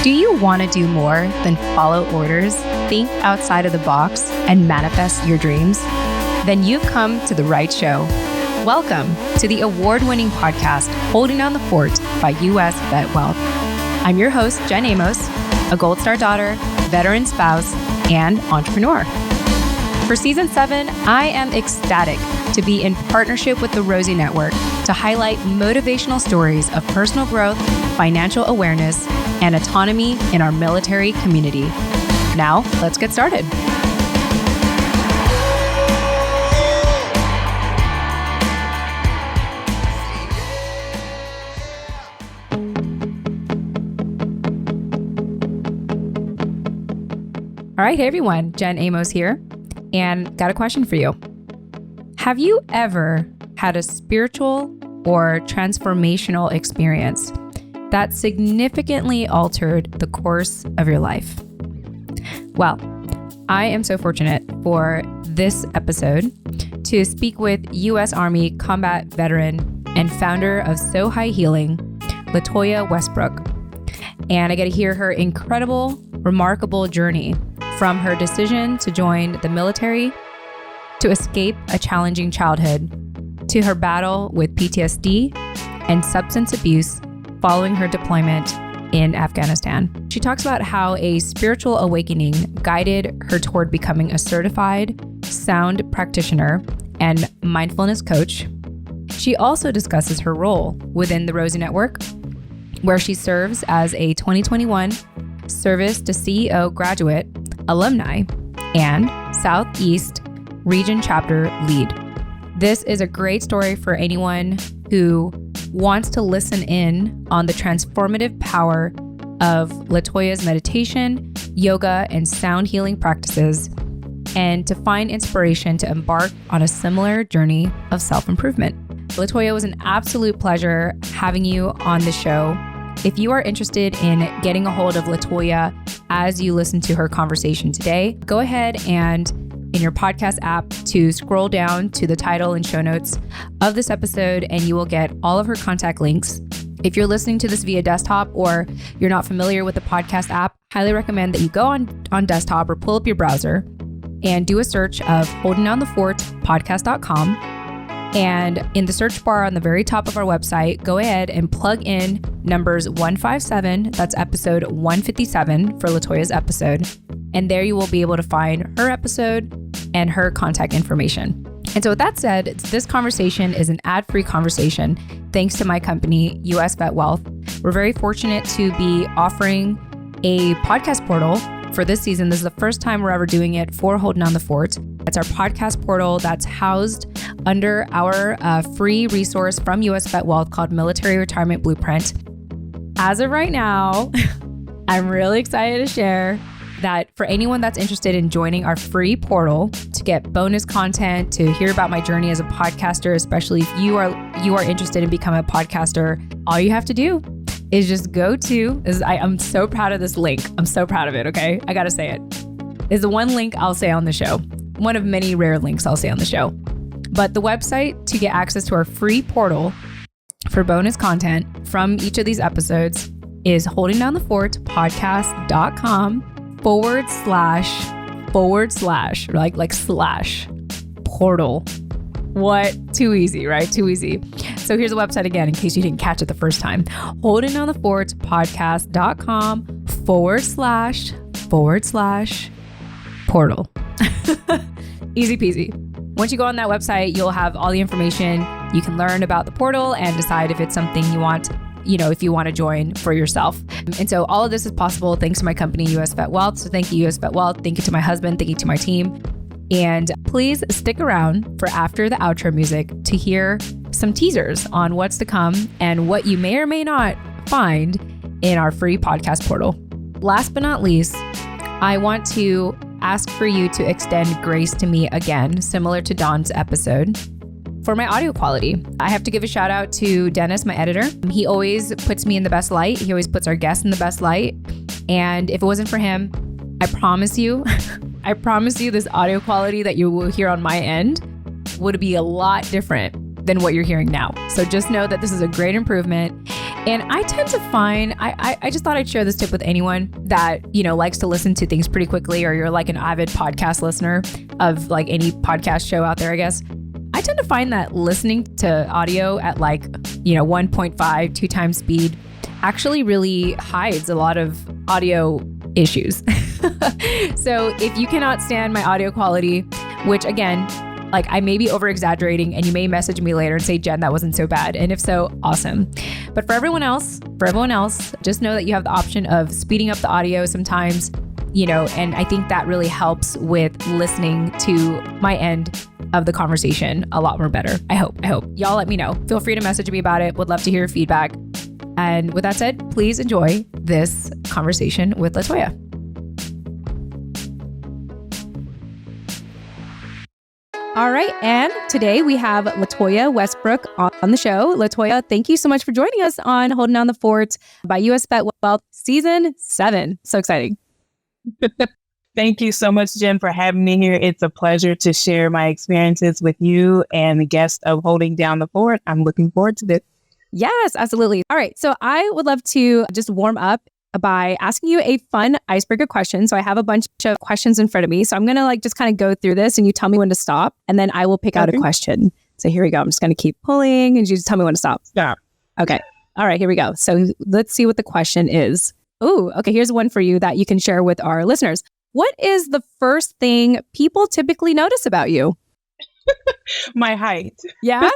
Do you want to do more than follow orders, think outside of the box, and manifest your dreams? Then you've come to the right show. Welcome to the award-winning podcast, Holding Down the Fort by U.S. Vet Wealth. I'm your host, Jen Amos, a Gold Star daughter, veteran spouse, and entrepreneur. For Season 7, I am ecstatic to be in partnership with the Rosie Network to highlight motivational stories of personal growth, financial awareness, and autonomy in our military community. Now, let's get started. All right, hey everyone, Jen Amos here, and got a question for you. Have you ever had a spiritual or transformational experience that significantly altered the course of your life? Well, I am so fortunate for this episode to speak with U.S. Army combat veteran and founder of SoHi Healing, LaToya Westbrook. And I get to hear her incredible, remarkable journey from her decision to join the military, to escape a challenging childhood, to her battle with PTSD and substance abuse following her deployment in Afghanistan. She talks about how a spiritual awakening guided her toward becoming a certified sound practitioner and mindfulness coach. She also discusses her role within the Rosie Network, where she serves as a 2021 Service2CEO Graduate, Alumni, and Southeast Region Chapter Lead. This is a great story for anyone who wants to listen in on the transformative power of LaToya's meditation, yoga, and sound healing practices, and to find inspiration to embark on a similar journey of self-improvement. LaToya, was an absolute pleasure having you on the show. If you are interested in getting a hold of LaToya as you listen to her conversation today, go ahead and in your podcast app to scroll down to the title and show notes of this episode, and you will get all of her contact links. If you're listening to this via desktop or you're not familiar with the podcast app, highly recommend that you go on desktop or pull up your browser and do a search of Holding Down the Fort podcast.com. And in the search bar on the very top of our website, go ahead and plug in numbers 157, that's episode 157 for LaToya's episode. And there you will be able to find her episode and her contact information. And so with that said, this conversation is an ad-free conversation thanks to my company, U.S. Vet Wealth. We're very fortunate to be offering a podcast portal for this season. This is the first time we're ever doing it for Holding Down the Fort. It's our podcast portal that's housed under our free resource from U.S. Vet Wealth called Military Retirement Blueprint. As of right now, I'm really excited to share that for anyone that's interested in joining our free portal to get bonus content, to hear about my journey as a podcaster, especially if you are interested in becoming a podcaster, all you have to do is just go to, I'm so proud of this link. I'm so proud of it, okay? I gotta say it. It's the one link I'll say on the show. One of many rare links I'll say on the show. But the website to get access to our free portal for bonus content from each of these episodes is holdingdownthefort podcast.com//portal. What? Too easy, right? Too easy. So here's the website again, in case you didn't catch it the first time. holdingdownthefort podcast.com//portal. Easy peasy. Once you go on that website, you'll have all the information. You can learn about the portal and decide if it's something you want, if you want to join for yourself. And so all of this is possible thanks to my company, U.S. Vet Wealth. So thank you, U.S. Vet Wealth. Thank you to my husband. Thank you to my team. And please stick around for after the outro music to hear some teasers on what's to come and what you may or may not find in our free podcast portal. Last but not least, I want to ask for you to extend grace to me again, similar to Dawn's episode, for my audio quality. I have to give a shout out to Dennis, my editor. He always puts me in the best light. He always puts our guests in the best light. And if it wasn't for him, I promise you this audio quality that you will hear on my end would be a lot different than what you're hearing now. So just know that this is a great improvement. And I tend to find, I just thought I'd share this tip with anyone that, likes to listen to things pretty quickly, or you're like an avid podcast listener of like any podcast show out there, I guess. I tend to find that listening to audio at 1.5, 2 times speed actually really hides a lot of audio issues. So if you cannot stand my audio quality, which again, I may be over exaggerating, and you may message me later and say, Jen, that wasn't so bad. And if so, awesome. But for everyone else, just know that you have the option of speeding up the audio sometimes, and I think that really helps with listening to my end of the conversation a lot more better. I hope. Y'all let me know. Feel free to message me about it. Would love to hear your feedback. And with that said, please enjoy this conversation with LaToya. All right. And today we have LaToya Westbrook on the show. LaToya, thank you so much for joining us on Holding Down the Fort by US Vet Wealth Season 7. So exciting. Thank you so much, Jen, for having me here. It's a pleasure to share my experiences with you and the guest of Holding Down the Fort. I'm looking forward to this. Yes, absolutely. All right. So I would love to just warm up by asking you a fun icebreaker question. So I have a bunch of questions in front of me. So I'm going to just kind of go through this, and you tell me when to stop, and then I will pick out a question. So here we go. I'm just going to keep pulling, and you just tell me when to stop. Stop. Okay. All right, here we go. So let's see what the question is. Oh, okay. Here's one for you that you can share with our listeners. What is the first thing people typically notice about you? My height. Yeah?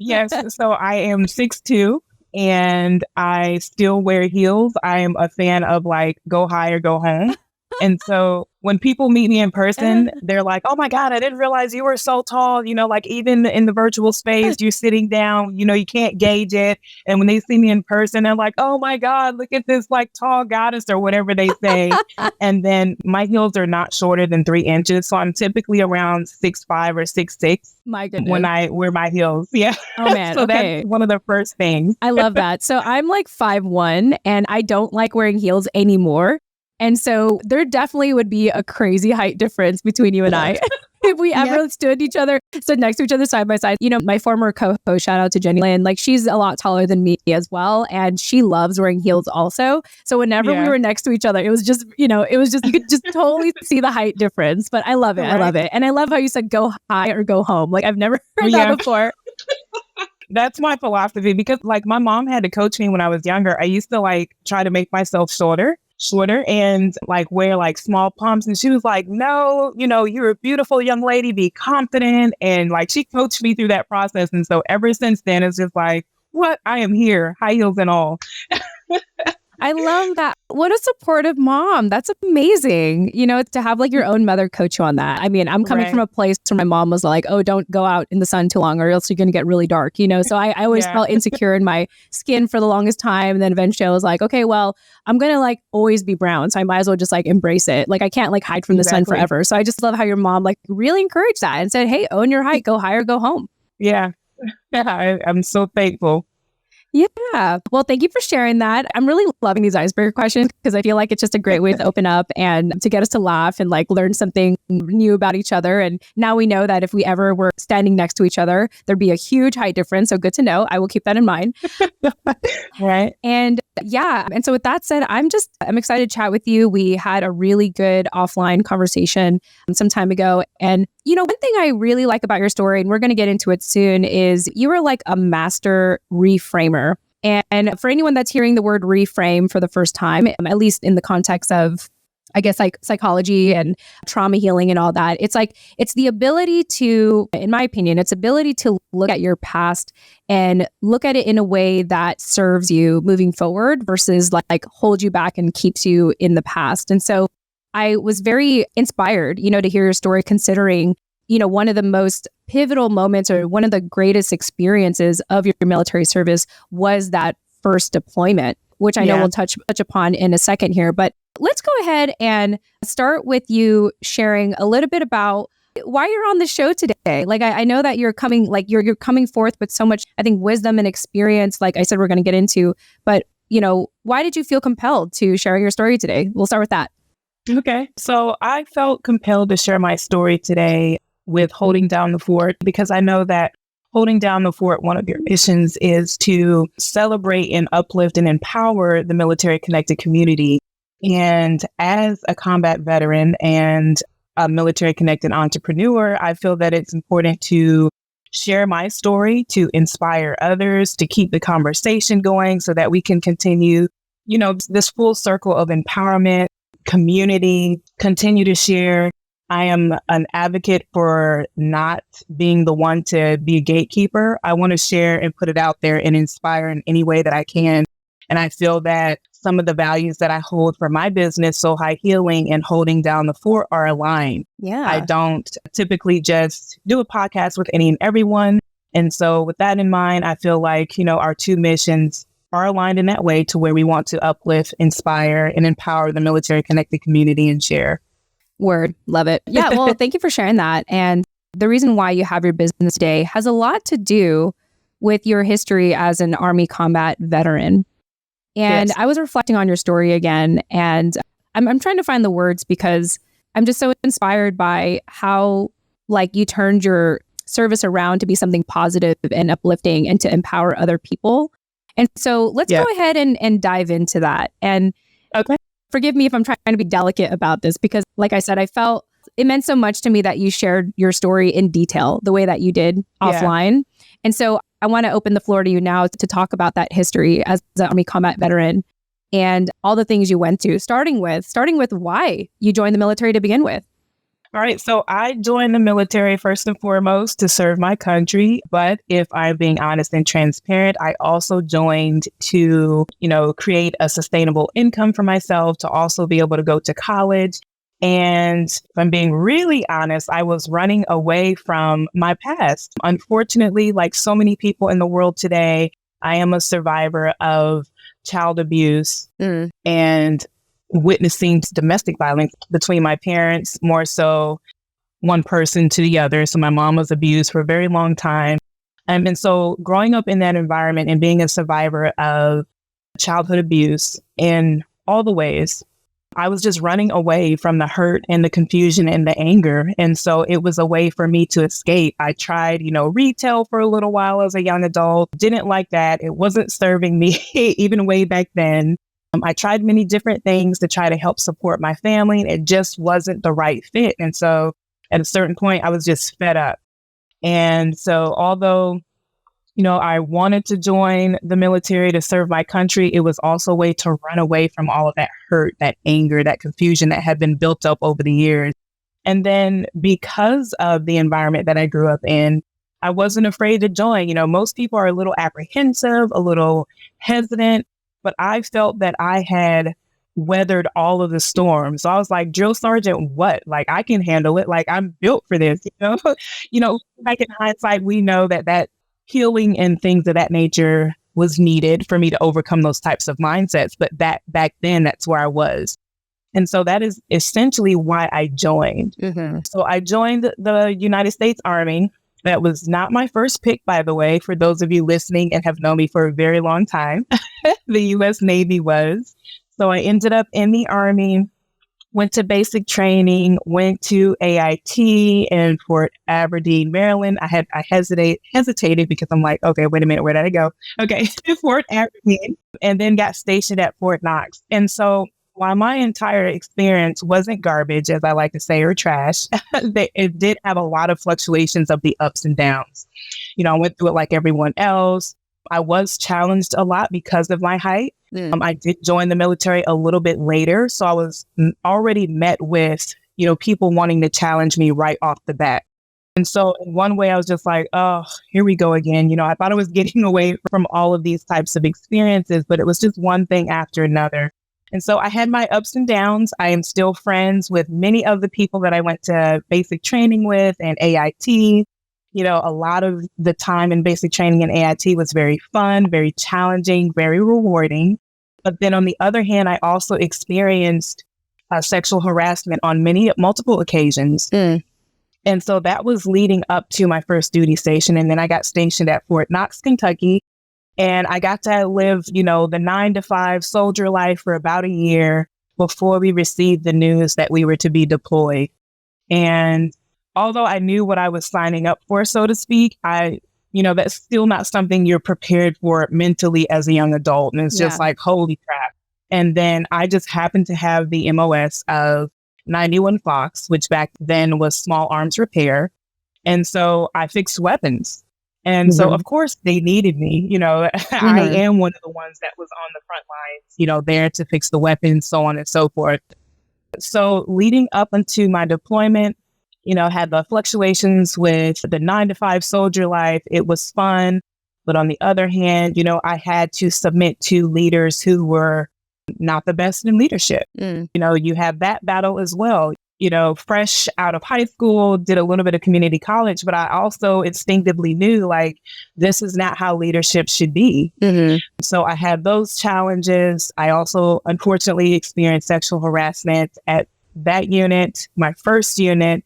Yes. So I am 6'2". And I still wear heels. I am a fan of go high or go home. And so when people meet me in person, they're like, oh my God, I didn't realize you were so tall. Even in the virtual space, you're sitting down, you can't gauge it. And when they see me in person, they're like, oh my God, look at this tall goddess or whatever they say. And then my heels are not shorter than 3 inches. So I'm typically around 6'5" or 6'6". My goodness. When I wear my heels. Yeah. Oh man. So okay. That's one of the first things. I love that. So I'm 5'1", and I don't like wearing heels anymore. And so there definitely would be a crazy height difference between you and I. If we ever stood next to each other side by side. My former co-host, shout out to Jenny Lynn, she's a lot taller than me as well. And she loves wearing heels also. So whenever we were next to each other, it was just, you could just totally see the height difference. But I love it. Right. I love it. And I love how you said go high or go home. I've never heard that before. That's my philosophy, because my mom had to coach me when I was younger. I used to try to make myself shorter and wear small pumps. And she was like, no, you're a beautiful young lady, be confident. And she coached me through that process. And so ever since then, it's just what? I am here, high heels and all. I love that. What a supportive mom. That's amazing. To have your own mother coach you on that. I mean, I'm coming from a place where my mom was like, oh, don't go out in the sun too long or else you're going to get really dark, So I always felt insecure in my skin for the longest time. And then eventually I was like, okay, well, I'm going to always be brown. So I might as well just embrace it. I can't hide from the sun forever. So I just love how your mom really encouraged that and said, hey, own your height, go high or go home. Yeah. I'm so thankful. Yeah. Well, thank you for sharing that. I'm really loving these icebreaker questions because I feel like it's just a great way to open up and to get us to laugh and learn something new about each other. And now we know that if we ever were standing next to each other, there'd be a huge height difference. So good to know. I will keep that in mind. Right. And and so with that said, I'm excited to chat with you. We had a really good offline conversation some time ago. And one thing I really like about your story, and we're going to get into it soon, is you were a master reframer. And for anyone that's hearing the word reframe for the first time, at least in the context of, I guess, psychology and trauma healing and all that, it's the ability to, in my opinion, it's ability to look at your past and look at it in a way that serves you moving forward versus hold you back and keeps you in the past. And so I was very inspired, to hear your story, considering, one of the most pivotal moments or one of the greatest experiences of your military service was that first deployment, which I know we'll touch upon in a second here. But let's go ahead and start with you sharing a little bit about why you're on the show today. I know that you're coming, you're coming forth with so much, I think, wisdom and experience, like I said, we're going to get into, but why did you feel compelled to share your story today? We'll start with that. Okay. So I felt compelled to share my story today with Holding Down the Fort because I know that holding down the fort, one of your missions is to celebrate and uplift and empower the military connected community. And as a combat veteran and a military connected entrepreneur, I feel that it's important to share my story, to inspire others, to keep the conversation going so that we can continue, this full circle of empowerment, community, continue to share. I am an advocate for not being the one to be a gatekeeper. I want to share and put it out there and inspire in any way that I can. And I feel that some of the values that I hold for my business, SoHi Healing and Holding Down the Fort, are aligned. Yeah. I don't typically just do a podcast with any and everyone. And so with that in mind, I feel like, our two missions are aligned in that way to where we want to uplift, inspire, and empower the military connected community and share. Word. Love it. Yeah. Well, thank you for sharing that. And the reason why you have your business today has a lot to do with your history as an Army combat veteran. And Yes. I was reflecting on your story again, and I'm trying to find the words because I'm just so inspired by how you turned your service around to be something positive and uplifting and to empower other people. And so let's go ahead and dive into that. And Okay. forgive me if I'm trying to be delicate about this because, like I said, I felt it meant so much to me that you shared your story in detail the way that you did offline. And so I want to open the floor to you now to talk about that history as an Army combat veteran and all the things you went through, starting with why you joined the military to begin with. All right. So I joined the military first and foremost to serve my country. But if I'm being honest and transparent, I also joined to, create a sustainable income for myself, to also be able to go to college. And if I'm being really honest, I was running away from my past. Unfortunately, like so many people in the world today, I am a survivor of child abuse and witnessing domestic violence between my parents, more so one person to the other. So my mom was abused for a very long time. And so growing up in that environment and being a survivor of childhood abuse in all the ways, I was just running away from the hurt and the confusion and the anger. And so it was a way for me to escape. I tried, retail for a little while as a young adult. Didn't like that. It wasn't serving me even way back then. I tried many different things to try to help support my family. It just wasn't the right fit. And so at a certain point, I was just fed up. And so although I wanted to join the military to serve my country, it was also a way to run away from all of that hurt, that anger, that confusion that had been built up over the years. And then because of the environment that I grew up in, I wasn't afraid to join. Most people are a little apprehensive, a little hesitant, but I felt that I had weathered all of the storms. So I was like, drill sergeant, what? Like, I can handle it. Like, I'm built for this, Back in hindsight, we know that healing and things of that nature was needed for me to overcome those types of mindsets. But back then, that's where I was. And so that is essentially why I joined. Mm-hmm. So I joined the United States Army. That was not my first pick, by the way, for those of you listening and have known me for a very long time. The U.S. Navy was. So I ended up in the Army, went to basic training, went to AIT in Fort Aberdeen, Maryland. I hesitated because I'm like, okay, wait a minute, where did I go? Okay, Fort Aberdeen, and then got stationed at Fort Knox. And so while my entire experience wasn't garbage, as I like to say, or trash, it did have a lot of fluctuations of the ups and downs. I went through it like everyone else. I was challenged a lot because of my height. I did join the military a little bit later. So I was already met with, people wanting to challenge me right off the bat. And so in one way, I was just like, oh, here we go again. I thought I was getting away from all of these types of experiences, but it was just one thing after another. And so I had my ups and downs. I am still friends with many of the people that I went to basic training with and AIT. A lot of the time in basic training and AIT was very fun, very challenging, very rewarding. But then on the other hand, I also experienced sexual harassment on multiple occasions. And so that was leading up to my first duty station. And then I got stationed at Fort Knox, Kentucky. And I got to live, the 9-to-5 soldier life for about a year before we received the news that we were to be deployed. And although I knew what I was signing up for, so to speak, I that's still not something you're prepared for mentally as a young adult. And it's just like, holy crap. And then I just happened to have the MOS of 91 Fox, which back then was small arms repair. And so I fixed weapons. And so, of course, they needed me. I am one of the ones that was on the front lines, there to fix the weapons, so on and so forth. So leading up into my deployment, had the fluctuations with the 9-to-5 soldier life. It was fun. But on the other hand, I had to submit to leaders who were not the best in leadership. You have that battle as well. Fresh out of high school, did a little bit of community college, but I also instinctively knew like, this is not how leadership should be. So I had those challenges. I also, unfortunately, experienced sexual harassment at that unit, my first unit,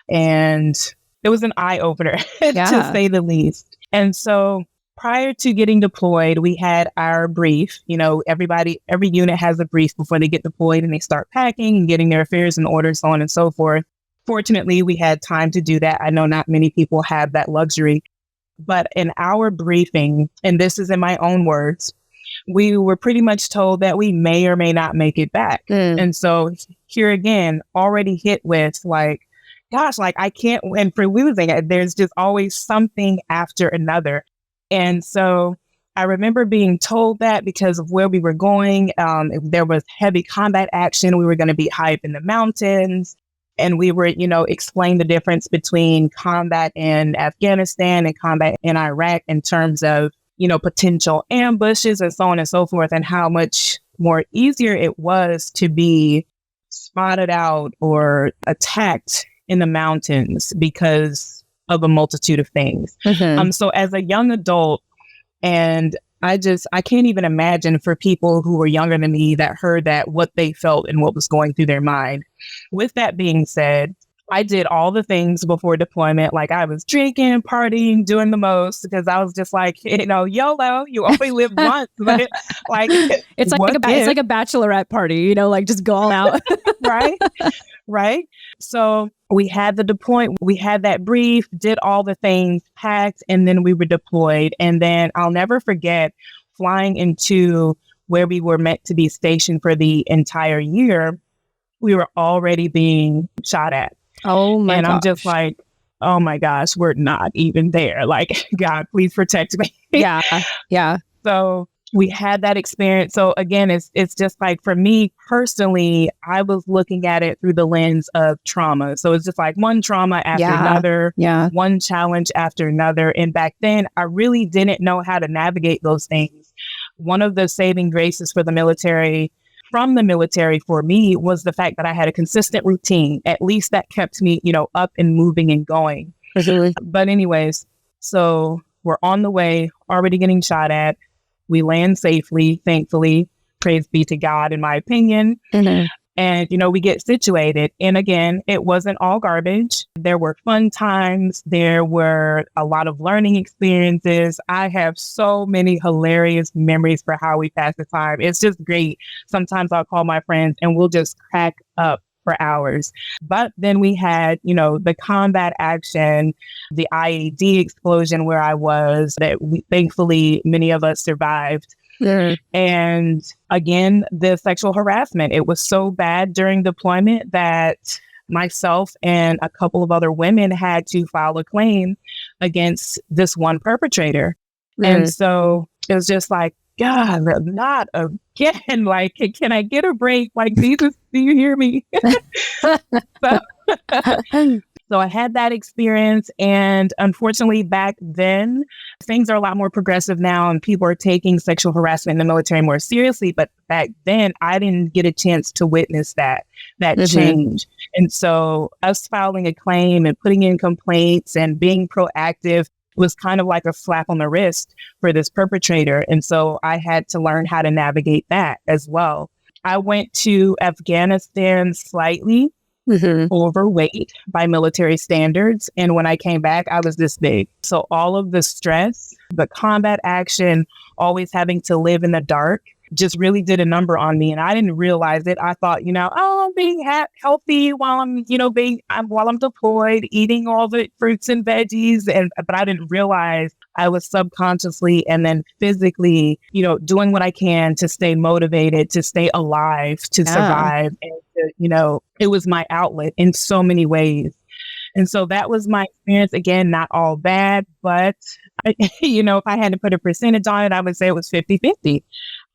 and it was an eye opener to say the least. And so prior to getting deployed, we had our brief. Every unit has a brief before they get deployed and they start packing and getting their affairs in order, so on and so forth. Fortunately, we had time to do that. I know not many people have that luxury, but in our briefing, and this is in my own words, we were pretty much told that we may or may not make it back. And so here again, already hit with like, gosh, like I can't win for losing. There's just always something after another. And so I remember being told that because of where we were going, there was heavy combat action. We were going to be high up in the mountains. And we were, explain the difference between combat in Afghanistan and combat in Iraq in terms of, potential ambushes and so on and so forth, and how much more easier it was to be spotted out or attacked in the mountains because of a multitude of things. So as a young adult, and I can't even imagine for people who were younger than me that heard that, what they felt and what was going through their mind. With that being said, I did all the things before deployment. Like I was drinking, partying, doing the most, because I was just like, YOLO, you only live once. But it's like a bachelorette party, like just go all out. Right. So we had the deployment, we had that brief, did all the things, packed, and then we were deployed. And then I'll never forget flying into where we were meant to be stationed for the entire year. We were already being shot at. Oh my gosh. And I'm just like, oh my gosh, we're not even there. Like, God, please protect me. Yeah. So we had that experience. So again, it's just like, for me personally, I was looking at it through the lens of trauma. So it's just like one trauma after another, one challenge after another. And back then, I really didn't know how to navigate those things. One of the saving graces for the military, from the military for me, was the fact that I had a consistent routine. At least that kept me, up and moving and going. But anyways, so we're on the way, already getting shot at. We land safely, thankfully, praise be to God, in my opinion. And, we get situated. And again, it wasn't all garbage. There were fun times. There were a lot of learning experiences. I have so many hilarious memories for how we passed the time. It's just great. Sometimes I'll call my friends and we'll just crack up for hours. But then we had, the combat action, the IED explosion where I was, that thankfully many of us survived. And again, the sexual harassment, it was so bad during deployment that myself and a couple of other women had to file a claim against this one perpetrator. And so it was just like, God, not again. Like, can I get a break? Like, Jesus, do you hear me? So I had that experience. And unfortunately, back then, things are a lot more progressive now and people are taking sexual harassment in the military more seriously. But back then, I didn't get a chance to witness that change. And so us filing a claim and putting in complaints and being proactive was kind of like a slap on the wrist for this perpetrator. And so I had to learn how to navigate that as well. I went to Afghanistan slightly overweight by military standards. And when I came back, I was this big. So all of the stress, the combat action, always having to live in the dark, just really did a number on me. And I didn't realize it. I thought, I'm being healthy while I'm, while I'm deployed, eating all the fruits and veggies. But I didn't realize I was subconsciously and then physically, doing what I can to stay motivated, to stay alive, to survive. And to, it was my outlet in so many ways. And so that was my experience. Again, not all bad, but, if I had to put a percentage on it, I would say it was 50-50.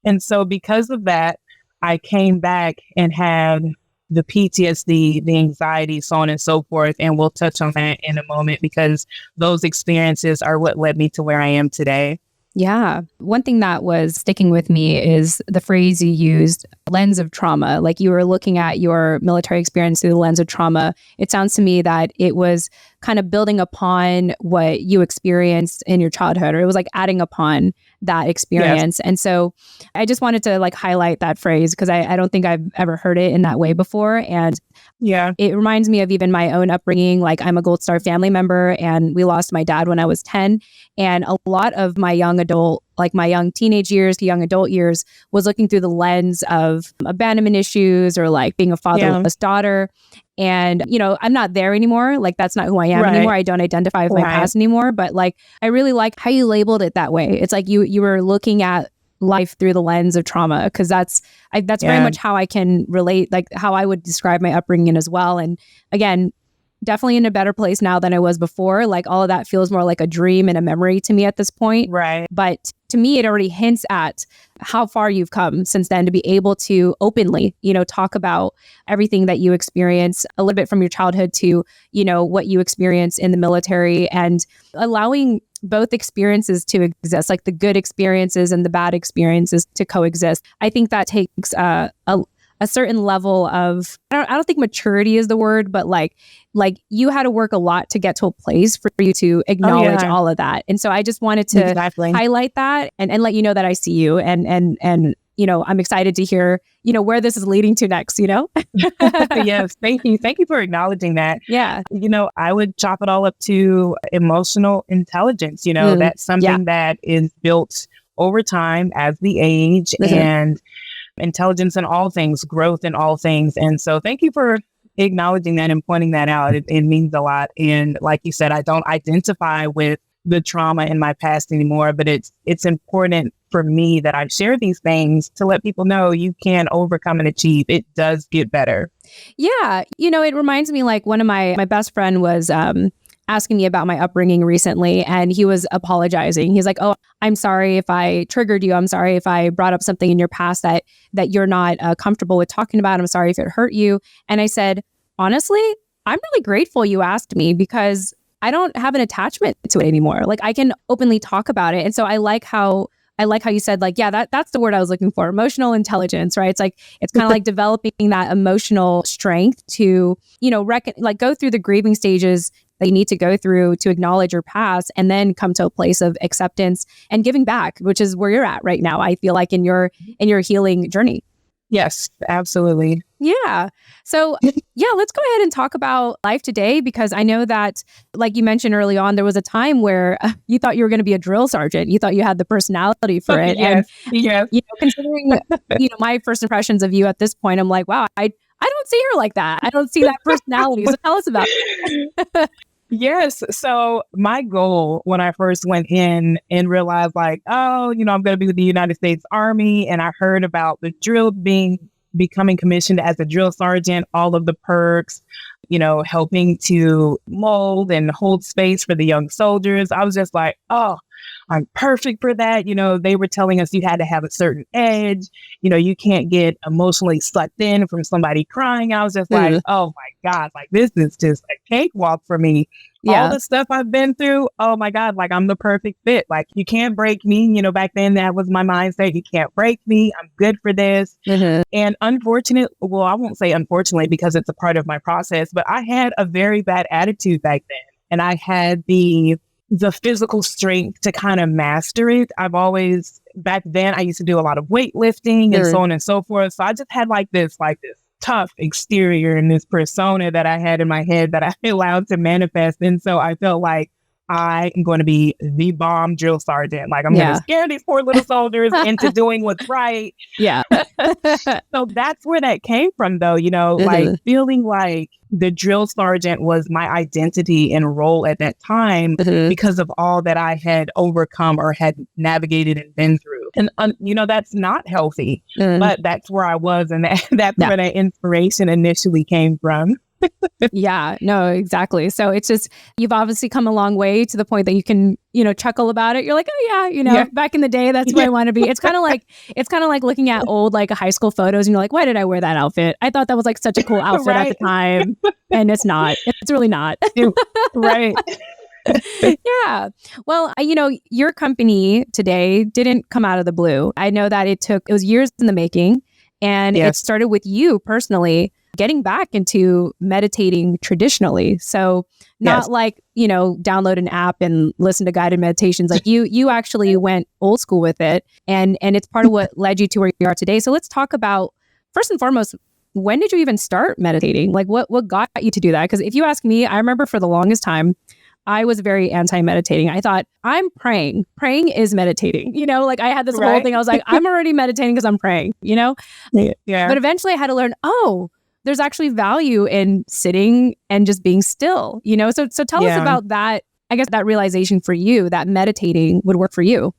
And so because of that, I came back and had the PTSD, the anxiety, so on and so forth. And we'll touch on that in a moment because those experiences are what led me to where I am today. Yeah. One thing that was sticking with me is the phrase you used, lens of trauma. Like you were looking at your military experience through the lens of trauma. It sounds to me that it was kind of building upon what you experienced in your childhood, or it was like adding upon that experience. Yes. And so I just wanted to highlight that phrase because I don't think I've ever heard it in that way before. And it reminds me of even my own upbringing. Like I'm a Gold Star family member and we lost my dad when I was 10. And a lot of my young adult, my young teenage years to young adult years was looking through the lens of abandonment issues or being a fatherless daughter. And, I'm not there anymore. That's not who I am anymore. I don't identify with my past anymore. But I really like how you labeled it that way. It's like you were looking at life through the lens of trauma, because that's very much how I can relate, how I would describe my upbringing as well. And again, definitely in a better place now than I was before. All of that feels more like a dream and a memory to me at this point. Right. But to me, it already hints at how far you've come since then to be able to openly, talk about everything that you experience a little bit from your childhood to, what you experience in the military, and allowing both experiences to exist, the good experiences and the bad experiences to coexist. I think that takes a certain level of, I don't think maturity is the word, but you had to work a lot to get to a place for you to acknowledge all of that. And so I just wanted to highlight that and let you know that I see you and I'm excited to hear, where this is leading to next, Yes. Thank you. Thank you for acknowledging that. Yeah. I would chop it all up to emotional intelligence. That's something that is built over time as we age and intelligence in all things, growth in all things. And so thank you for acknowledging that and pointing that out. It means a lot. And like you said, I don't identify with the trauma in my past anymore, but it's important for me that I share these things to let people know you can overcome and achieve. It does get better. Yeah. It reminds me one of my best friend was asking me about my upbringing recently, and he was apologizing. He's like, "Oh, I'm sorry if I triggered you. I'm sorry if I brought up something in your past that you're not comfortable with talking about. I'm sorry if it hurt you." And I said, honestly, I'm really grateful you asked me because I don't have an attachment to it anymore. I can openly talk about it. And so I like how you said, that's the word I was looking for, emotional intelligence, right? It's kind of like developing that emotional strength to, go through the grieving stages that you need to go through to acknowledge your past and then come to a place of acceptance and giving back, which is where you're at right now. I feel like in your healing journey. Yes, absolutely. Yeah. So let's go ahead and talk about life today, because I know that, like you mentioned early on, there was a time where you thought you were going to be a drill sergeant. You thought you had the personality for it. Yes. And, considering, my first impressions of you at this point, I'm like, wow, I don't see her like that. I don't see that personality. So tell us about it. Yes. So my goal when I first went in and realized I'm going to be with the United States Army, and I heard about the drill becoming commissioned as a drill sergeant, all of the perks, helping to mold and hold space for the young soldiers. I was just like, oh, I'm perfect for that. They were telling us you had to have a certain edge. You can't get emotionally sucked in from somebody crying. I was just like, oh my God, this is just a cakewalk for me. Yeah. All the stuff I've been through. Oh my God, I'm the perfect fit. You can't break me. Back then that was my mindset. You can't break me. I'm good for this. Mm-hmm. And I won't say unfortunately because it's a part of my process, but I had a very bad attitude back then. And I had the physical strength to kind of master it. Back then I used to do a lot of weightlifting and so on and so forth. So I just had this tough exterior and this persona that I had in my head that I allowed to manifest. And so I felt like I am going to be the bomb drill sergeant. Like, I'm going to scare these poor little soldiers into doing what's right. Yeah. So that's where that came from, though, you know, like feeling like the drill sergeant was my identity and role at that time because of all that I had overcome or had navigated and been through. And, you know, that's not healthy, but that's where I was. And that's where that inspiration initially came from. Yeah, no, exactly. So it's just, you've obviously come a long way to the point that you can, you know, chuckle about it. You're like, oh yeah, you know, back in the day, that's where I want to be. It's kind of like looking at old, like high school photos and you're like, why did I wear that outfit? I thought that was like such a cool outfit at the time. And it's not, it's really not. Right. Yeah. Well, you know, your company today didn't come out of the blue. I know that it was years in the making, and it started with you personally getting back into meditating traditionally. So not like, you know, download an app and listen to guided meditations. Like you actually went old school with it, and it's part of what led you to where you are today. So let's talk about, first and foremost, when did you even start meditating? Like what got you to do that? Because if you ask me, I remember for the longest time, I was very anti-meditating. I thought, I'm praying. Praying is meditating. You know, like I had this whole thing. I was like, I'm already meditating because I'm praying, you know? Yeah. But eventually I had to learn, there's actually value in sitting and just being still, you know? So tell us about that, I guess that realization for you, that meditating would work for you.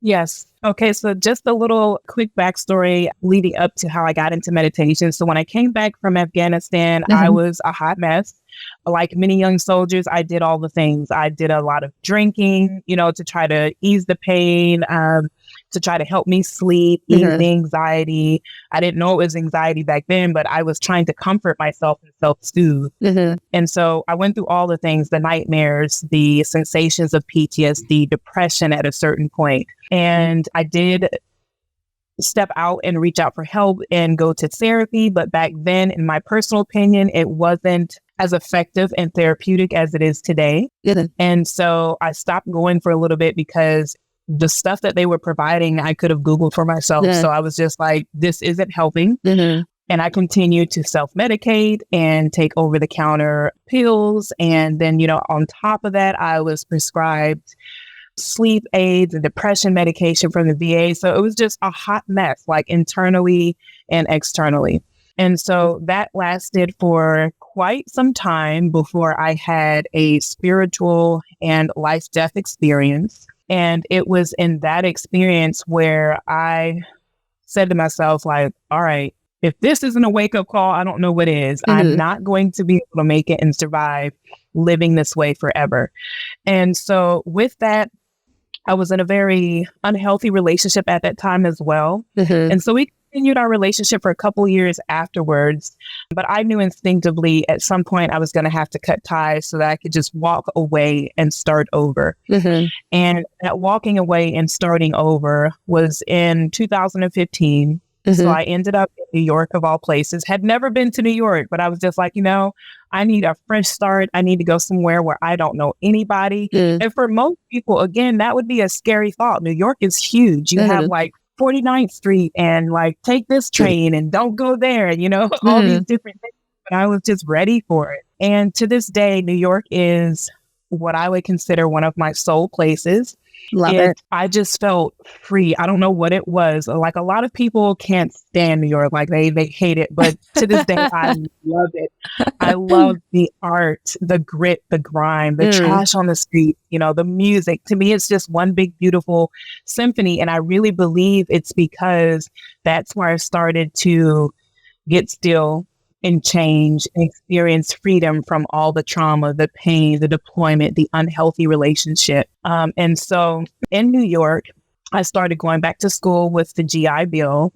Yes. Okay. So just a little quick backstory leading up to how I got into meditation. So when I came back from Afghanistan, I was a hot mess. Like many young soldiers, I did all the things. I did a lot of drinking, you know, to try to ease the pain, to try to help me sleep, ease the anxiety. I didn't know it was anxiety back then, but I was trying to comfort myself and self-soothe. And so I went through all the things, the nightmares, the sensations of PTSD, depression at a certain point. And I did step out and reach out for help and go to therapy. But back then, in my personal opinion, it wasn't as effective and therapeutic as it is today. And so I stopped going for a little bit because the stuff that they were providing, I could have Googled for myself. So I was just like, this isn't helping. And I continued to self-medicate and take over-the-counter pills. And then, you know, on top of that, I was prescribed sleep aids and depression medication from the VA. So it was just a hot mess, like internally and externally. And so that lasted for quite some time before I had a spiritual and life-death experience. And it was in that experience where I said to myself, like, all right, if this isn't a wake-up call, I don't know what is. I'm not going to be able to make it and survive living this way forever. And so with that, I was in a very unhealthy relationship at that time as well. And so we continued our relationship for a couple of years afterwards. But I knew instinctively at some point I was going to have to cut ties so that I could just walk away and start over. And that walking away and starting over was in 2015. So I ended up in New York, of all places. Had never been to New York, but I was just like, you know, I need a fresh start. I need to go somewhere where I don't know anybody. And for most people, again, that would be a scary thought. New York is huge. You have like 49th Street and like take this train and don't go there, you know, all these different things. But I was just ready for it. And to this day, New York is what I would consider one of my soul places. Love it. I just felt free. I don't know what it was. Like a lot of people can't stand New York. Like they hate it. But to this day, I love it. I love the art, the grit, the grime, the trash on the street, you know, the music. To me, it's just one big, beautiful symphony. And I really believe it's because that's where I started to get still and change and experience freedom from all the trauma, the pain, the deployment, the unhealthy relationship. And so in New York, I started going back to school with the GI Bill.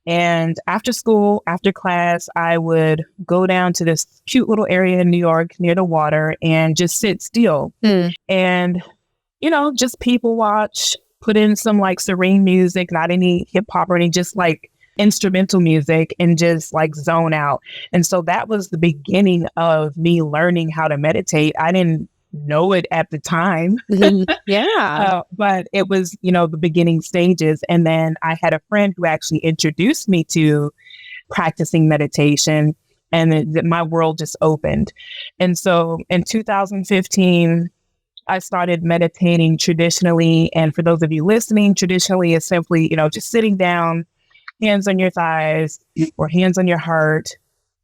And after school, after class, I would go down to this cute little area in New York near the water and just sit still. And, you know, just people watch, put in some like serene music, not any hip hop or any, just like instrumental music, and just like zone out. And so that was the beginning of me learning how to meditate. I didn't know it at the time. But it was, you know, the beginning stages. And then I had a friend who actually introduced me to practicing meditation, and my world just opened. And so in 2015, I started meditating traditionally. And for those of you listening, traditionally is simply, just sitting down, hands on your thighs or hands on your heart,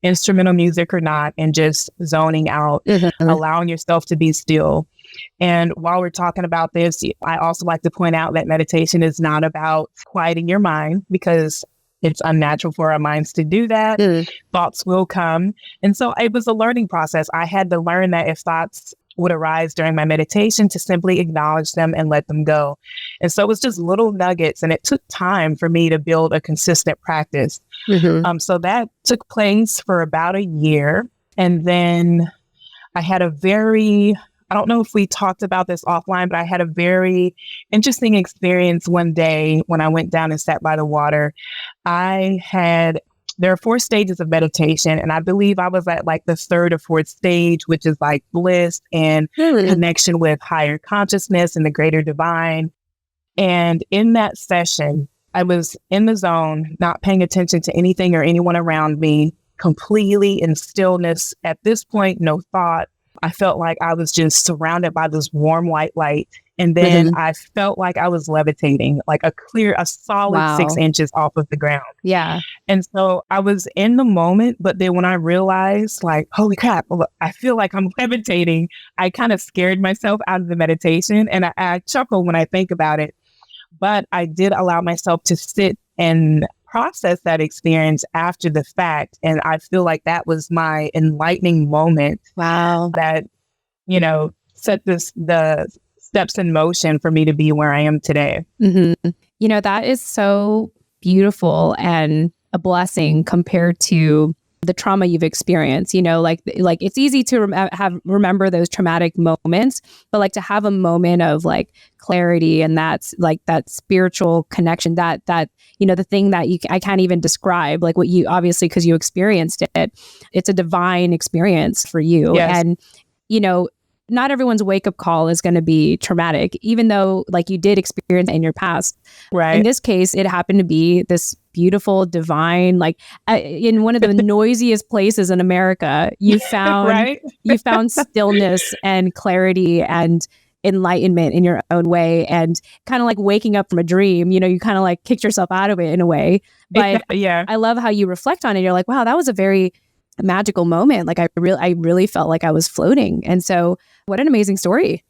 instrumental music or not, and just zoning out, allowing yourself to be still. And while we're talking about this, I also like to point out that meditation is not about quieting your mind, because it's unnatural for our minds to do that. Thoughts will come. And so it was a learning process. I had to learn that if thoughts would arise during my meditation, to simply acknowledge them and let them go. And so it was just little nuggets, and it took time for me to build a consistent practice. So that took place for about a year. And then I had I don't know if we talked about this offline, but I had a very interesting experience one day when I went down and sat by the water. There are 4 stages of meditation, and I believe I was at like the 3rd or 4th stage, which is like bliss and connection with higher consciousness and the greater divine. And in that session, I was in the zone, not paying attention to anything or anyone around me, completely in stillness. At this point, no thought. I felt like I was just surrounded by this warm white light. And then I felt like I was levitating, like a solid 6 inches off of the ground. Yeah. And so I was in the moment, but then when I realized, like, holy crap, I feel like I'm levitating, I kind of scared myself out of the meditation. And I chuckle when I think about it. But I did allow myself to sit and process that experience after the fact. And I feel like that was my enlightening moment. Wow. That, set the steps in motion for me to be where I am today. That is so beautiful and a blessing compared to the trauma you've experienced. Like it's easy to remember those traumatic moments, but like to have a moment of like clarity, and that's like that spiritual connection, that the thing that I can't even describe, like what you obviously, because you experienced it, it's a divine experience for you. Yes. And not everyone's wake-up call is going to be traumatic, even though like you did experience it in your past. Right. In this case, it happened to be this beautiful, divine, like in one of the noisiest places in America, you found you found stillness and clarity and enlightenment in your own way, and kind of like waking up from a dream. You kind of like kicked yourself out of it in a way. But yeah, I love how you reflect on it. You're like, wow, that was a very magical moment. Like I really felt like I was floating. And so what an amazing story.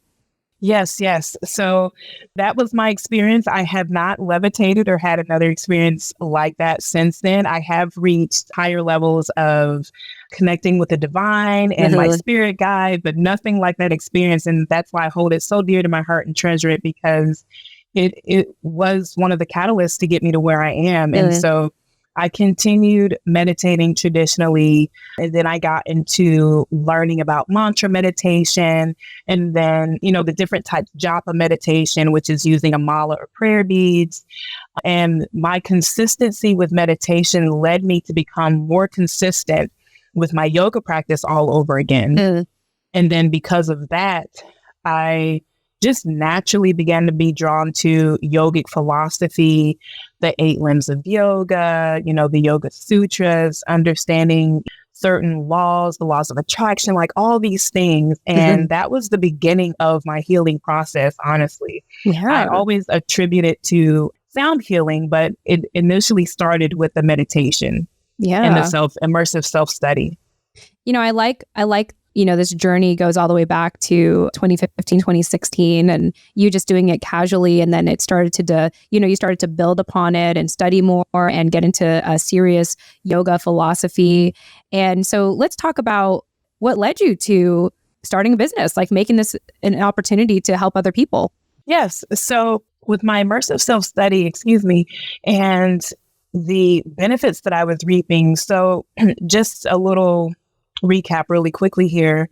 Yes. So that was my experience. I have not levitated or had another experience like that since then. I have reached higher levels of connecting with the divine and my spirit guide, but nothing like that experience. And that's why I hold it so dear to my heart and treasure it, because it was one of the catalysts to get me to where I am. And so I continued meditating traditionally, and then I got into learning about mantra meditation, and then, the different types of japa meditation, which is using a mala or prayer beads. And my consistency with meditation led me to become more consistent with my yoga practice all over again. And then because of that, I just naturally began to be drawn to yogic philosophy, the 8 limbs of yoga, the Yoga Sutras, understanding certain laws, the laws of attraction, like all these things. And that was the beginning of my healing process, honestly. Yeah. I always attribute it to sound healing, but it initially started with the meditation and the immersive self-study. I like this journey goes all the way back to 2015, 2016, and you just doing it casually. And then it started you started to build upon it and study more and get into a serious yoga philosophy. And so let's talk about what led you to starting a business, like making this an opportunity to help other people. Yes. So with my immersive self-study, and the benefits that I was reaping. So just a little recap really quickly here.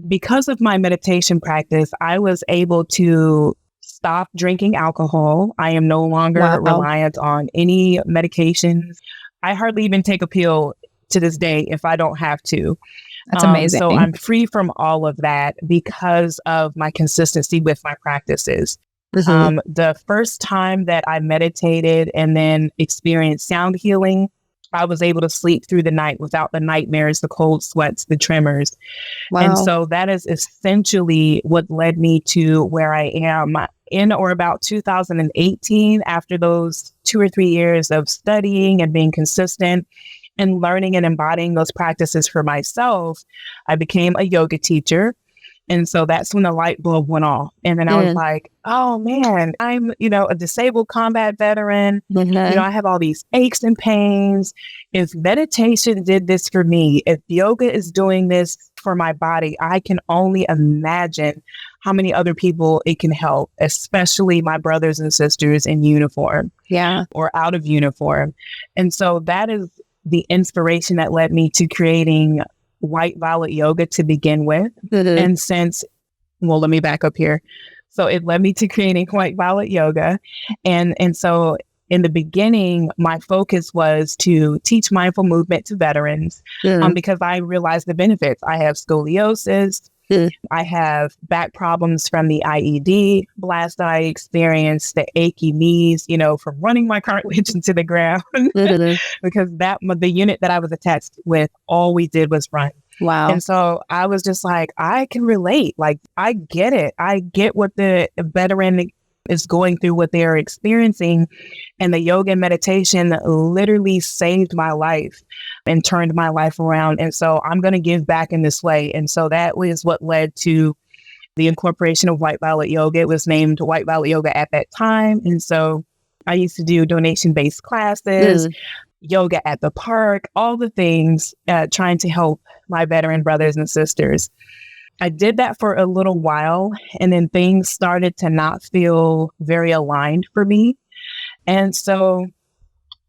Because of my meditation practice, I was able to stop drinking alcohol. I am no longer reliant on any medications. I hardly even take a pill to this day if I don't have to. That's amazing. So I'm free from all of that because of my consistency with my practices. The first time that I meditated and then experienced sound healing I was able to sleep through the night without the nightmares, the cold sweats, the tremors. Wow. And so that is essentially what led me to where I am in or about 2018, after those 2 or 3 years of studying and being consistent and learning and embodying those practices for myself. I became a yoga teacher. And so that's when the light bulb went off. And then I was like, oh man, I'm, a disabled combat veteran. I have all these aches and pains. If meditation did this for me, if yoga is doing this for my body, I can only imagine how many other people it can help, especially my brothers and sisters in uniform. Yeah. Or out of uniform. And so that is the inspiration that led me to creating White Violet Yoga to begin with. And let me back up here. So it led me to creating White Violet Yoga. And so in the beginning, my focus was to teach mindful movement to veterans because I realized the benefits. I have scoliosis. I have back problems from the IED blast that I experienced, the achy knees, from running my cartilage into the ground because the unit that I was attached with, all we did was run. Wow. And so I was just like, I can relate. Like, I get it. I get what the veteran is going through, what they're experiencing. And the yoga and meditation literally saved my life and turned my life around. And so I'm going to give back in this way. And so that was what led to the incorporation of White Violet Yoga. It was named White Violet Yoga at that time. And so I used to do donation-based classes, yoga at the park, all the things, trying to help my veteran brothers and sisters. I did that for a little while, and then things started to not feel very aligned for me. And so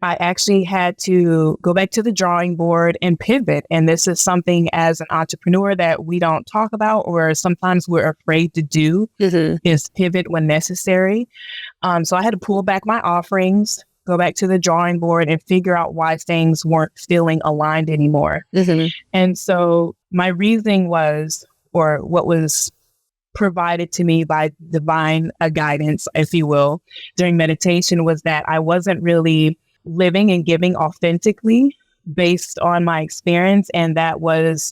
I actually had to go back to the drawing board and pivot. And this is something as an entrepreneur that we don't talk about, or sometimes we're afraid to do, is pivot when necessary. So I had to pull back my offerings, go back to the drawing board and figure out why things weren't feeling aligned anymore. And so my reasoning was, or what was provided to me by divine guidance, if you will, during meditation, was that I wasn't really living and giving authentically based on my experience. And that was,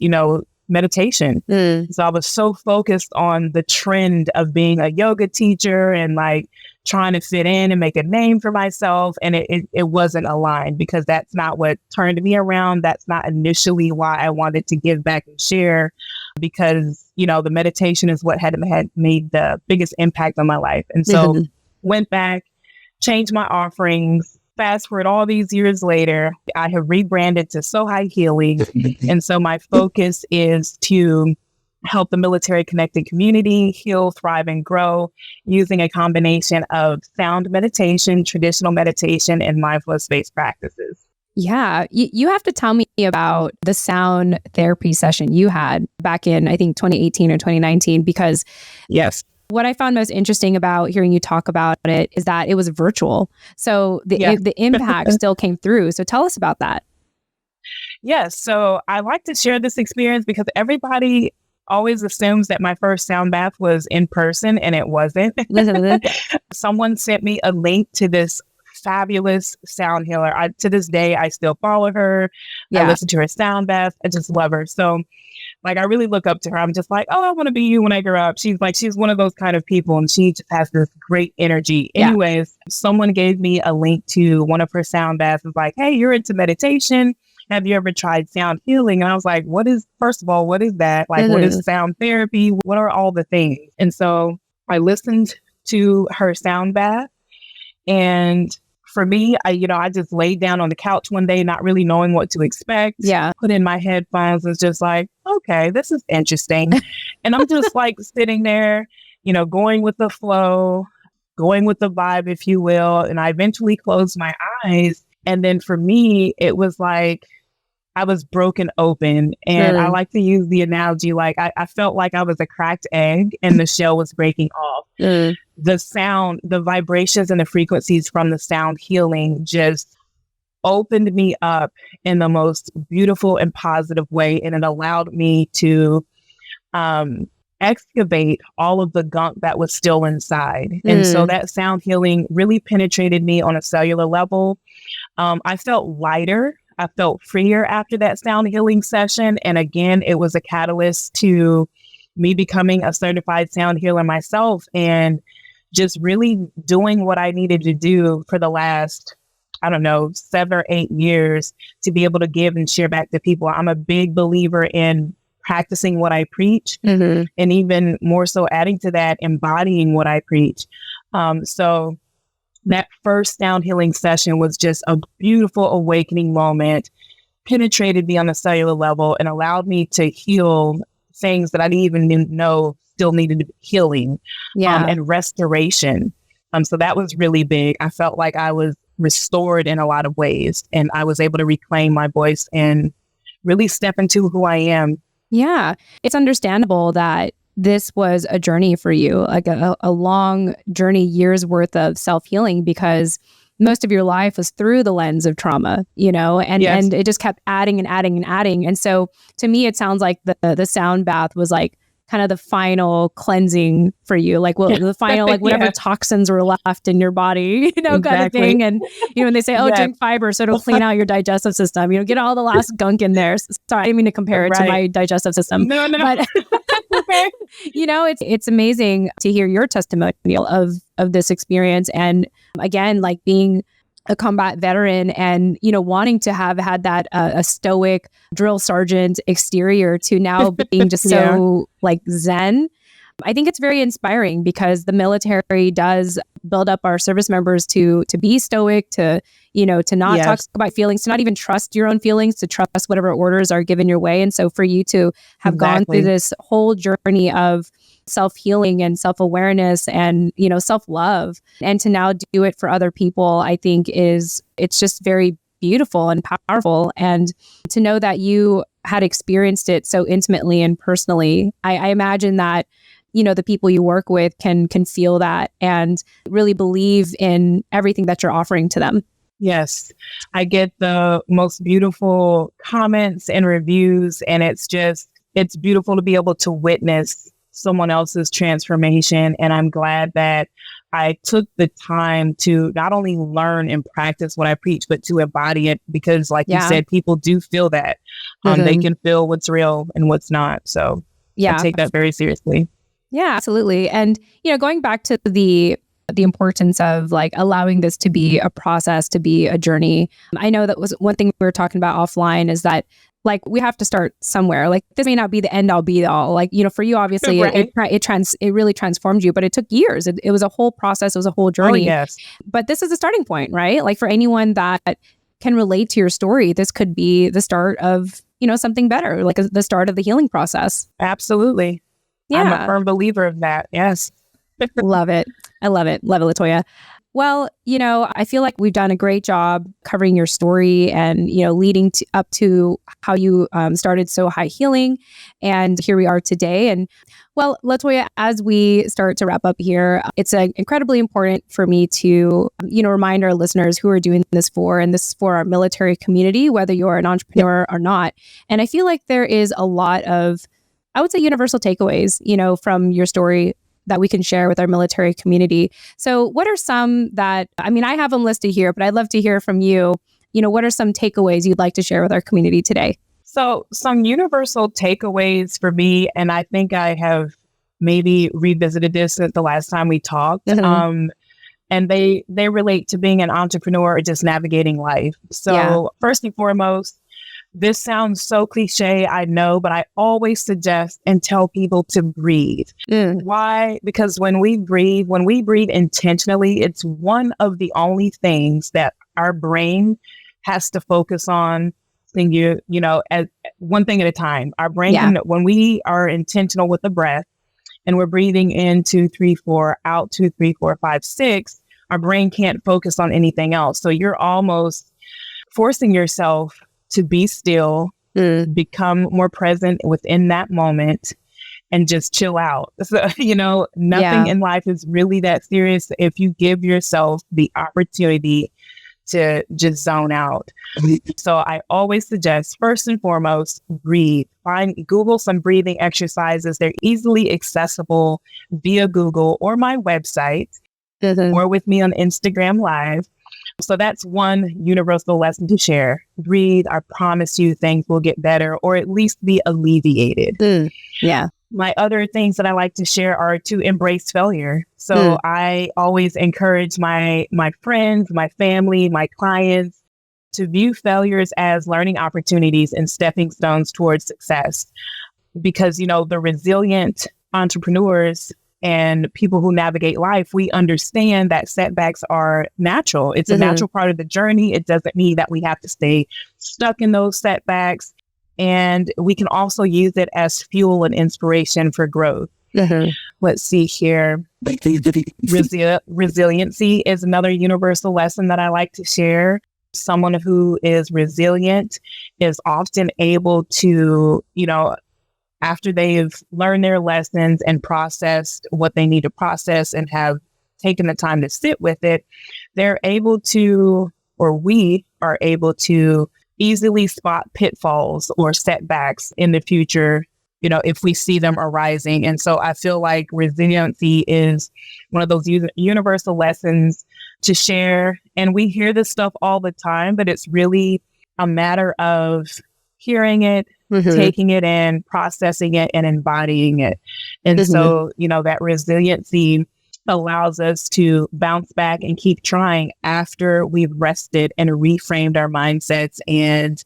meditation. So I was so focused on the trend of being a yoga teacher and like trying to fit in and make a name for myself. And it wasn't aligned because that's not what turned me around. That's not initially why I wanted to give back and share, because, the meditation is what had made the biggest impact on my life. And so went back, changed my offerings. Fast forward all these years later, I have rebranded to SoHi Healing. And so my focus is to help the military connected community heal, thrive, and grow using a combination of sound meditation, traditional meditation, and mindfulness-based practices. Yeah. You have to tell me about the sound therapy session you had back in, I think, 2018 or 2019, because yes. What I found most interesting about hearing you talk about it is that it was virtual. So the impact still came through. So tell us about that. Yes. So I like to share this experience because everybody always assumes that my first sound bath was in person, and it wasn't. Someone sent me a link to this fabulous sound healer. To this day, I still follow her. I listen to her sound bath. I just love her. So I really look up to her. I'm just like, oh, I want to be you when I grow up. She's one of those kind of people, and she just has this great energy. Yeah. Anyways, someone gave me a link to one of her sound baths. It's like, hey, you're into meditation. Have you ever tried sound healing? And I was like, first of all, what is that? What is sound therapy? What are all the things? And so I listened to her sound bath, and for me, I just laid down on the couch one day, not really knowing what to expect. Yeah. Put in my headphones and was just like, okay, this is interesting. And I'm just sitting there, going with the flow, going with the vibe, if you will. And I eventually closed my eyes. And then for me, it was like I was broken open. And I like to use the analogy, I felt like I was a cracked egg and the shell was breaking off. The sound, the vibrations and the frequencies from the sound healing just opened me up in the most beautiful and positive way. And it allowed me to excavate all of the gunk that was still inside. And so that sound healing really penetrated me on a cellular level. I felt lighter. I felt freer after that sound healing session. And again, it was a catalyst to me becoming a certified sound healer myself and just really doing what I needed to do for the last, I don't know, 7 or 8 years to be able to give and share back to people. I'm a big believer in practicing what I preach, and even more so adding to that, embodying what I preach. So that first sound healing session was just a beautiful awakening moment, penetrated me on a cellular level and allowed me to heal things that I didn't even know still needed healing and restoration. So that was really big. I felt like I was restored in a lot of ways, and I was able to reclaim my voice and really step into who I am. Yeah, it's understandable that this was a journey for you, like a long journey, years worth of self-healing, because most of your life was through the lens of trauma, and it just kept adding and adding and adding. And so to me, it sounds like the sound bath was like kind of the final cleansing for you, like the final, like whatever toxins were left in your body, kind of thing. And, when they say, drink fiber, so it'll clean out your digestive system, get all the last gunk in there. Sorry, I didn't mean to compare it to my digestive system. No. But, it's amazing to hear your testimonial of this experience. And again, like being a combat veteran and, wanting to have had that a stoic drill sergeant exterior to now being just so like Zen. I think it's very inspiring because the military does build up our service members to be stoic, to not talk about feelings, to not even trust your own feelings, to trust whatever orders are given your way. And so for you to have gone through this whole journey of self-healing and self-awareness and, self-love, and to now do it for other people, I think it's just very beautiful and powerful. And to know that you had experienced it so intimately and personally, I imagine that, the people you work with can feel that and really believe in everything that you're offering to them. Yes, I get the most beautiful comments and reviews, and it's beautiful to be able to witness someone else's transformation. And I'm glad that I took the time to not only learn and practice what I preach, but to embody it, because like you said, people do feel that. They can feel what's real and what's not. So I take that very seriously. Yeah, absolutely. And, going back to the importance of like allowing this to be a process, to be a journey. I know that was one thing we were talking about offline, is that like we have to start somewhere. Like this may not be the end all be all. Like, for you, obviously, it really transformed you, but it took years. It was a whole process. It was a whole journey. Oh, yes. But this is a starting point, right? Like for anyone that can relate to your story, this could be the start of, something better, like the start of the healing process. Absolutely. Yeah. I'm a firm believer of that. Yes. Love it. I love it. Love it, LaToya. Well, I feel like we've done a great job covering your story and, leading up to how you started SoHi Healing. And here we are today. And well, LaToya, as we start to wrap up here, it's incredibly important for me to, remind our listeners who are doing this for, and this is for our military community, whether you're an entrepreneur or not. And I feel like there is a lot of, I would say, universal takeaways, from your story that we can share with our military community. So what are some that, I have them listed here, but I'd love to hear from you. What are some takeaways you'd like to share with our community today? So some universal takeaways for me, and I think I have maybe revisited this since the last time we talked, and they relate to being an entrepreneur or just navigating life. So first and foremost, this sounds so cliche, I know, but I always suggest and tell people to breathe. Why? Because when we breathe intentionally, it's one of the only things that our brain has to focus on. As one thing at a time. Our brain, when we are intentional with the breath and we're breathing in 2, 3, 4, out 2, 3, 4, 5, 6, our brain can't focus on anything else. So you're almost forcing yourself to be still, become more present within that moment, and just chill out. So, nothing in life is really that serious if you give yourself the opportunity to just zone out. So I always suggest, first and foremost, breathe. Google some breathing exercises. They're easily accessible via Google or my website, or with me on Instagram Live. So that's one universal lesson to share. Breathe. I promise you things will get better or at least be alleviated. Yeah. My other things that I like to share are to embrace failure. So I always encourage my friends, my family, my clients to view failures as learning opportunities and stepping stones towards success. Because, the resilient entrepreneurs and people who navigate life, we understand that setbacks are natural. It's a natural part of the journey. It doesn't mean that we have to stay stuck in those setbacks. And we can also use it as fuel and inspiration for growth. Let's see here. Resiliency is another universal lesson that I like to share. Someone who is resilient is often able to, after they've learned their lessons and processed what they need to process and have taken the time to sit with it, they're able to, or we are able to easily spot pitfalls or setbacks in the future, if we see them arising. And so I feel like resiliency is one of those universal lessons to share. And we hear this stuff all the time, but it's really a matter of hearing it, taking it in, processing it, and embodying it. And so, that resiliency allows us to bounce back and keep trying after we've rested and reframed our mindsets and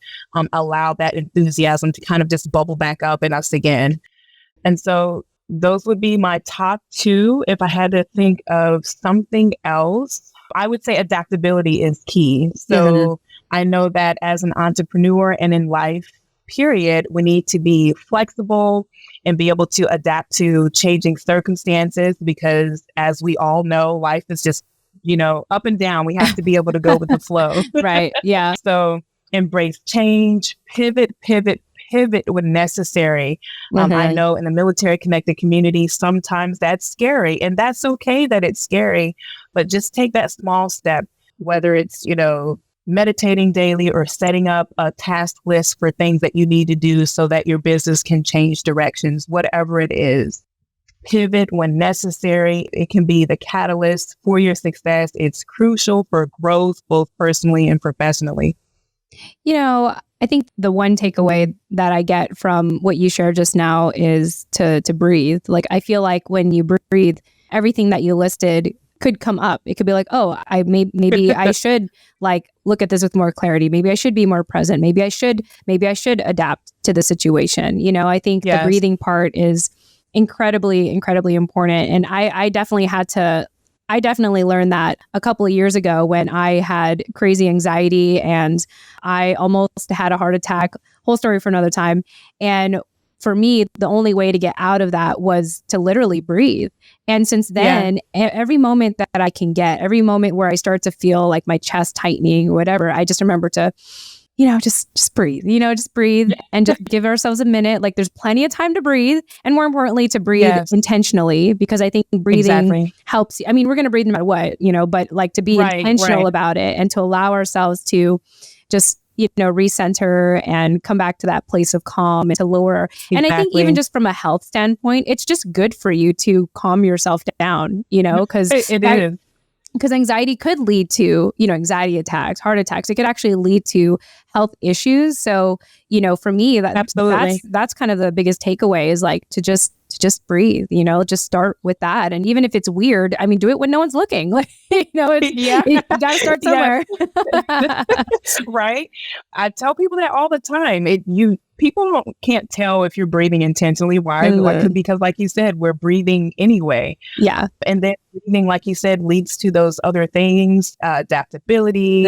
allow that enthusiasm to kind of just bubble back up in us again. And so those would be my top two. If I had to think of something else, I would say adaptability is key. So I know that as an entrepreneur and in life, period, we need to be flexible and be able to adapt to changing circumstances because, as we all know, life is just, up and down. We have to be able to go with the flow. Right. Yeah. So embrace change, pivot when necessary. I know in the military connected community, sometimes that's scary, and that's okay that it's scary, but just take that small step, whether it's, meditating daily or setting up a task list for things that you need to do so that your business can change directions, whatever it is. Pivot when necessary. It can be the catalyst for your success. It's crucial for growth, both personally and professionally. I think the one takeaway that I get from what you shared just now is to breathe. Like, I feel like when you breathe, everything that you listed could come up. It could be like, oh, maybe I should look at this with more clarity. Maybe I should be more present. Maybe I should adapt to the situation. I think the breathing part is incredibly, incredibly important. And I definitely learned that a couple of years ago when I had crazy anxiety and I almost had a heart attack. Whole story for another time. And for me, the only way to get out of that was to literally breathe. And since then, every moment that I can get, every moment where I start to feel like my chest tightening or whatever, I just remember to, just breathe, just breathe and just give ourselves a minute. Like, there's plenty of time to breathe. And more importantly, to breathe intentionally, because I think breathing helps. I mean, we're going to breathe no matter what, but to be intentional about it and to allow ourselves to just recenter and come back to that place of calm and to lower. And I think even just from a health standpoint, it's just good for you to calm yourself down, because it is. Because anxiety could lead to, anxiety attacks, heart attacks. It could actually lead to health issues. So, for me, that's kind of the biggest takeaway is to just breathe, just start with that. And even if it's weird, I mean, do it when no one's looking. You got to start somewhere. Right. I tell people that all the time. People can't tell if you're breathing intentionally. Why? Because like you said, we're breathing anyway. Yeah. And then breathing, like you said, leads to those other things, adaptability,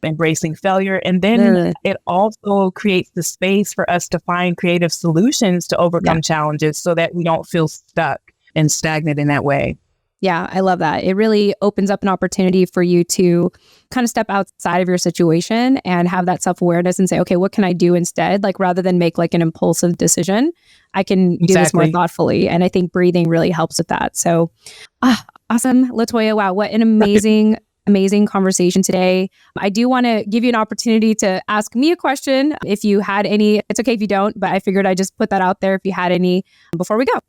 embracing failure. And then it also creates the space for us to find creative solutions to overcome challenges so that we don't feel stuck and stagnant in that way. Yeah, I love that. It really opens up an opportunity for you to kind of step outside of your situation and have that self-awareness and say, okay, what can I do instead? Rather than make an impulsive decision, I can do this more thoughtfully. And I think breathing really helps with that. So awesome. LaToya, wow, what an amazing conversation today. I do want to give you an opportunity to ask me a question. If you had any, it's okay if you don't, but I figured I'd just put that out there if you had any before we go.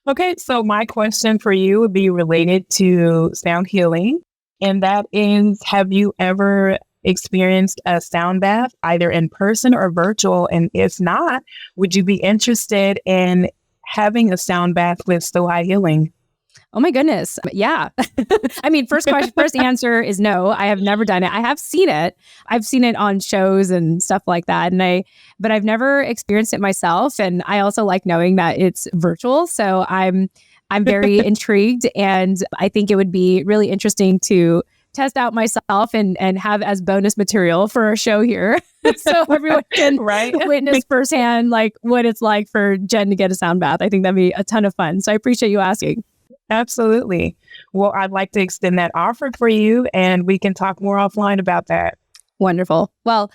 Okay, so my question for you would be related to sound healing. And that is, have you ever experienced a sound bath, either in person or virtual? And if not, would you be interested in having a sound bath with SoHi Healing? Oh my goodness. Yeah. I mean, first answer is no. I have never done it. I have seen it. I've seen it on shows and stuff like that. But I've never experienced it myself. And I also like knowing that it's virtual. So I'm very intrigued. And I think it would be really interesting to test out myself and have as bonus material for our show here. So everyone can witness firsthand like what it's like for Jen to get a sound bath. I think that'd be a ton of fun. So I appreciate you asking. Absolutely. Well, I'd like to extend that offer for you, and we can talk more offline about that. Wonderful. Well,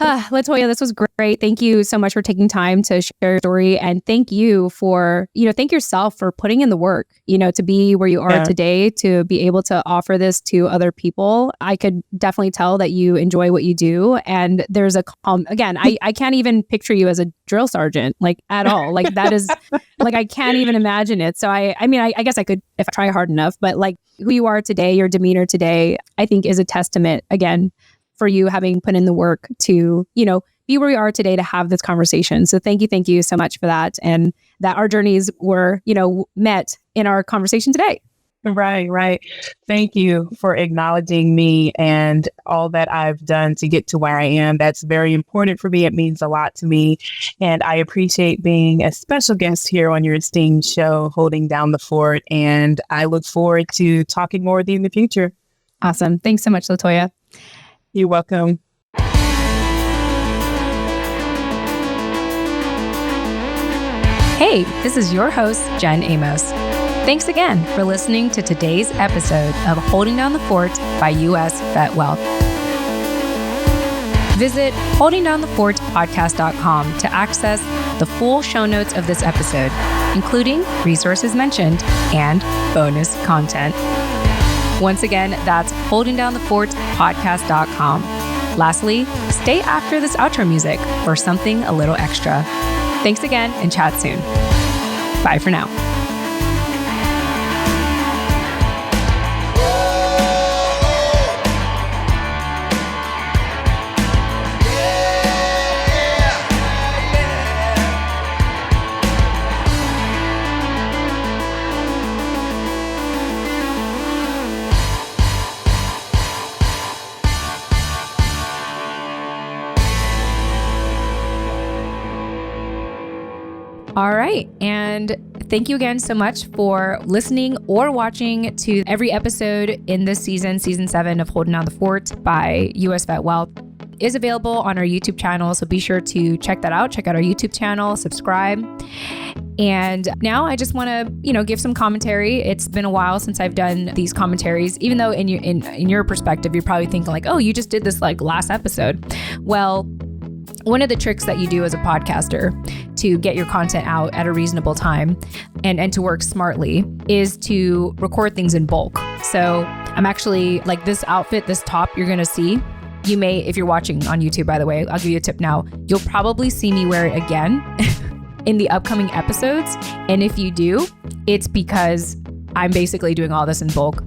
LaToya, this was great. Thank you so much for taking time to share your story. And thank you for, thank yourself for putting in the work, to be where you are today, to be able to offer this to other people. I could definitely tell that you enjoy what you do. And there's again, I can't even picture you as a drill sergeant, like at all. Like that is like, I can't even imagine it. So I guess I could if I try hard enough, but like who you are today, your demeanor today, I think is a testament again, for you having put in the work to, be where we are today to have this conversation. So thank you so much for that. And that our journeys were, met in our conversation today. Right. Thank you for acknowledging me and all that I've done to get to where I am. That's very important for me. It means a lot to me. And I appreciate being a special guest here on your esteemed show, Holding Down the Fort. And I look forward to talking more with you in the future. Awesome. Thanks so much, LaToya. You're welcome. Hey, this is your host, Jen Amos. Thanks again for listening to today's episode of Holding Down the Fort by US Vet Wealth. Visit holdingdownthefortpodcast.com to access the full show notes of this episode, including resources mentioned and bonus content. Once again, that's holdingdownthefortpodcast.com. Lastly, stay after this outro music for something a little extra. Thanks again and chat soon. Bye for now. All right. And thank you again so much for listening or watching to every episode in this season 7 of Holding Down the Fort by US Vet Wealth. It is available on our YouTube channel. So be sure to check that out. Check out our YouTube channel, subscribe. And now I just want to, give some commentary. It's been a while since I've done these commentaries, even though in your perspective, you're probably thinking like, oh, you just did this like last episode. Well, one of the tricks that you do as a podcaster to get your content out at a reasonable time and to work smartly is to record things in bulk. So I'm actually like this outfit, this top you're going to see. You may, if you're watching on YouTube, by the way, I'll give you a tip now. You'll probably see me wear it again in the upcoming episodes. And if you do, it's because I'm basically doing all this in bulk.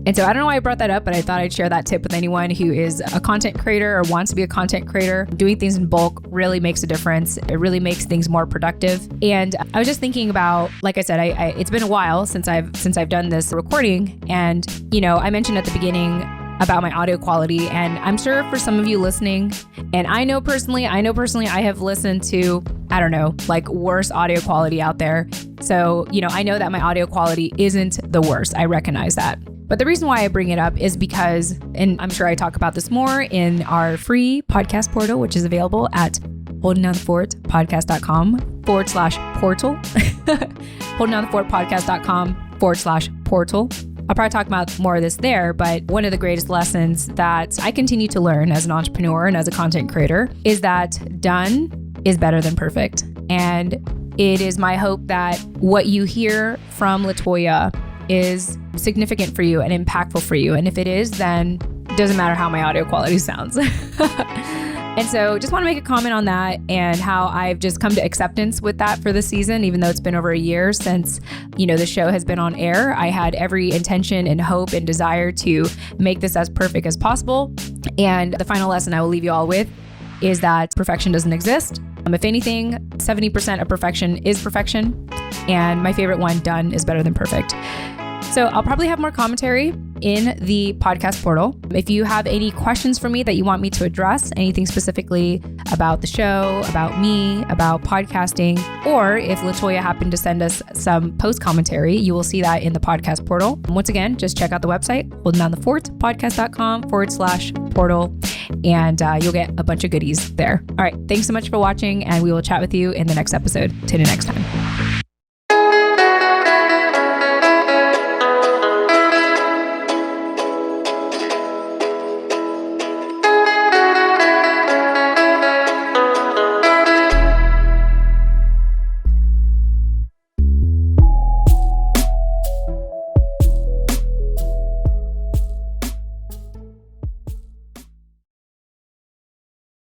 And so I don't know why I brought that up, but I thought I'd share that tip with anyone who is a content creator or wants to be a content creator. Doing things in bulk really makes a difference. It really makes things more productive. And I was just thinking about, like I said, it's been a while since I've done this recording. And, I mentioned at the beginning about my audio quality. And I'm sure for some of you listening, and I know personally I have listened to, I don't know, like worse audio quality out there. So, I know that my audio quality isn't the worst. I recognize that. But the reason why I bring it up is because, and I'm sure I talk about this more in our free podcast portal, which is available at holdingdownthefortpodcast.com/portal. holdingdownthefortpodcast.com/portal. I'll probably talk about more of this there, but one of the greatest lessons that I continue to learn as an entrepreneur and as a content creator is that done is better than perfect. And it is my hope that what you hear from LaToya is significant for you and impactful for you. And if it is, then it doesn't matter how my audio quality sounds. And so just want to make a comment on that and how I've just come to acceptance with that for the season, even though it's been over a year since, the show has been on air. I had every intention and hope and desire to make this as perfect as possible. And the final lesson I will leave you all with is that perfection doesn't exist. If anything, 70% of perfection is perfection. And my favorite one, done is better than perfect. So I'll probably have more commentary in the podcast portal. If you have any questions for me that you want me to address, anything specifically about the show, about me, about podcasting, or if LaToya happened to send us some post commentary, you will see that in the podcast portal. Once again, just check out the website, holdingdownthefort.podcast.com/portal, and you'll get a bunch of goodies there. All right. Thanks so much for watching, and we will chat with you in the next episode. Till next time.